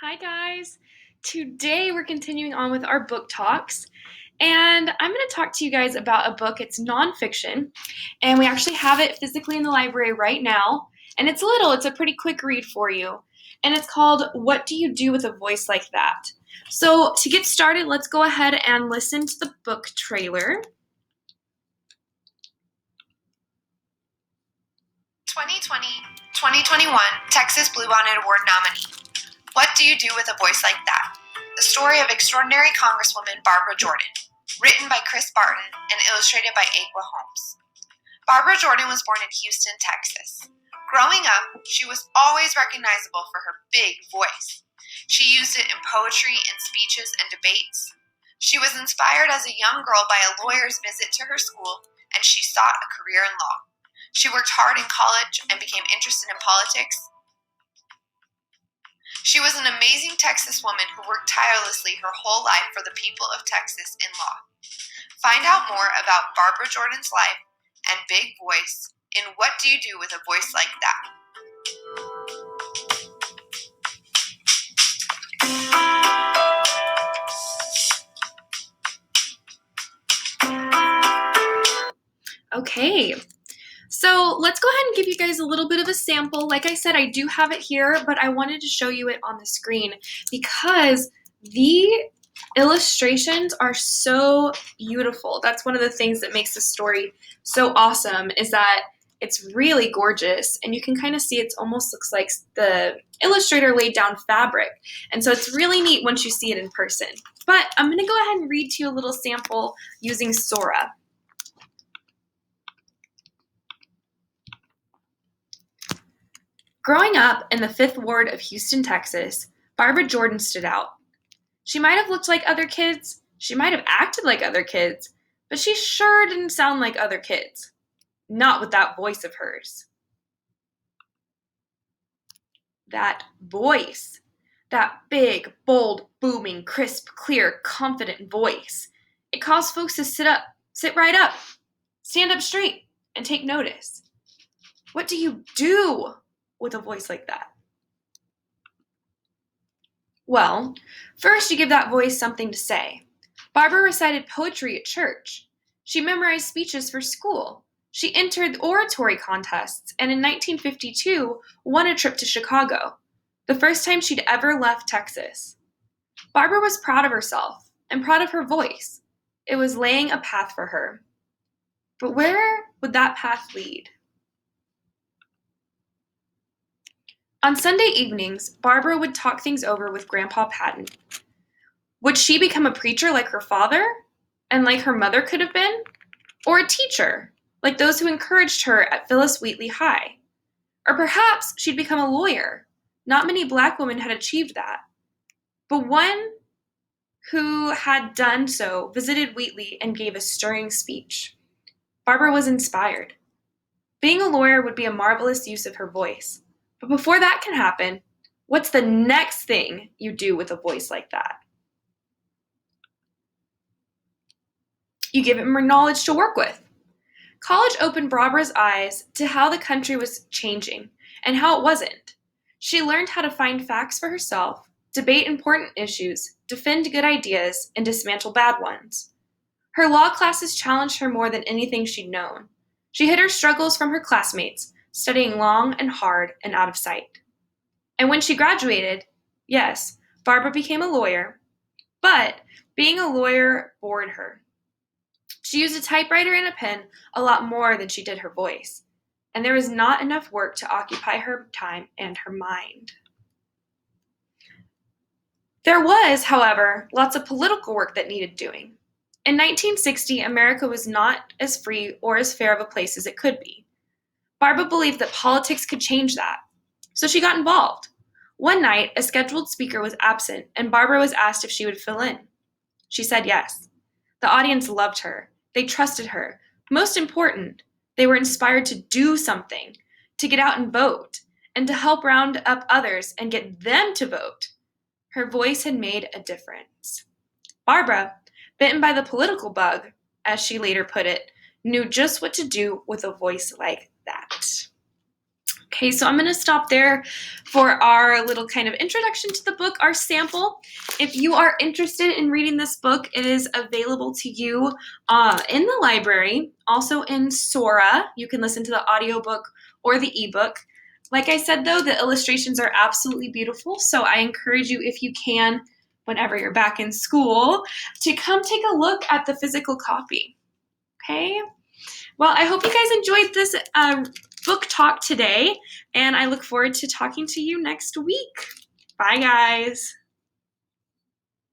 Hi, guys. Today we're continuing on with our book talks, and I'm going to talk to you guys about a book. It's nonfiction, and we actually have it physically in the library right now. And it's a pretty quick read for you. And it's called What Do You Do with a Voice Like That? So, to get started, let's go ahead and listen to the book trailer. 2020-2021 Texas Bluebonnet Award nominee. What Do You Do with a Voice Like That? The story of extraordinary Congresswoman Barbara Jordan, written by Chris Barton and illustrated by Aqua Holmes. Barbara Jordan was born in Houston, Texas. Growing up, she was always recognizable for her big voice. She used it in poetry and speeches and debates. She was inspired as a young girl by a lawyer's visit to her school, and she sought a career in law. She worked hard in college and became interested in politics. She was an amazing Texas woman who worked tirelessly her whole life for the people of Texas in law. Find out more about Barbara Jordan's life and big voice in What Do You Do with a Voice Like That? Okay, so let's go ahead and give you guys a little bit of a sample. Like I said, I do have it here, but I wanted to show you it on the screen because the illustrations are so beautiful. That's one of the things that makes the story so awesome, is that it's really gorgeous, and you can kind of see it almost looks like the illustrator laid down fabric. And so it's really neat once you see it in person. But I'm going to go ahead and read to you a little sample using Sora. Growing up in the Fifth Ward of Houston, Texas, Barbara Jordan stood out. She might have looked like other kids, she might have acted like other kids, but she sure didn't sound like other kids. Not with that voice of hers. That voice. That big, bold, booming, crisp, clear, confident voice. It caused folks to sit right up, stand up straight, and take notice. What do you do with a voice like that? Well, first you give that voice something to say. Barbara recited poetry at church. She memorized speeches for school. She entered oratory contests and in 1952 won a trip to Chicago, the first time she'd ever left Texas. Barbara was proud of herself and proud of her voice. It was laying a path for her. But where would that path lead? On Sunday evenings, Barbara would talk things over with Grandpa Patton. Would she become a preacher like her father, and like her mother could have been? Or a teacher, like those who encouraged her at Phyllis Wheatley High? Or perhaps she'd become a lawyer. Not many black women had achieved that. But one who had done so visited Wheatley and gave a stirring speech. Barbara was inspired. Being a lawyer would be a marvelous use of her voice. But before that can happen, what's the next thing you do with a voice like that? You give it more knowledge to work with. College opened Barbara's eyes to how the country was changing and how it wasn't. She learned how to find facts for herself, debate important issues, defend good ideas, and dismantle bad ones. Her law classes challenged her more than anything she'd known. She hid her struggles from her classmates, studying long and hard and out of sight. And when she graduated, yes, Barbara became a lawyer, but being a lawyer bored her. She used a typewriter and a pen a lot more than she did her voice, and there was not enough work to occupy her time and her mind. There was, however, lots of political work that needed doing. In 1960, America was not as free or as fair of a place as it could be. Barbara believed that politics could change that, so she got involved. One night, a scheduled speaker was absent, and Barbara was asked if she would fill in. She said yes. The audience loved her. They trusted her. Most important, they were inspired to do something, to get out and vote, and to help round up others and get them to vote. Her voice had made a difference. Barbara, bitten by the political bug, as she later put it, knew just what to do with a voice like that. Okay, so I'm going to stop there for our little kind of introduction to the book, our sample. If you are interested in reading this book, it is available to you in the library, also in Sora. You can listen to the audiobook or the ebook. Like I said, though, the illustrations are absolutely beautiful, so I encourage you, if you can, whenever you're back in school, to come take a look at the physical copy. Okay? Well, I hope you guys enjoyed this book talk today, and I look forward to talking to you next week. Bye, guys.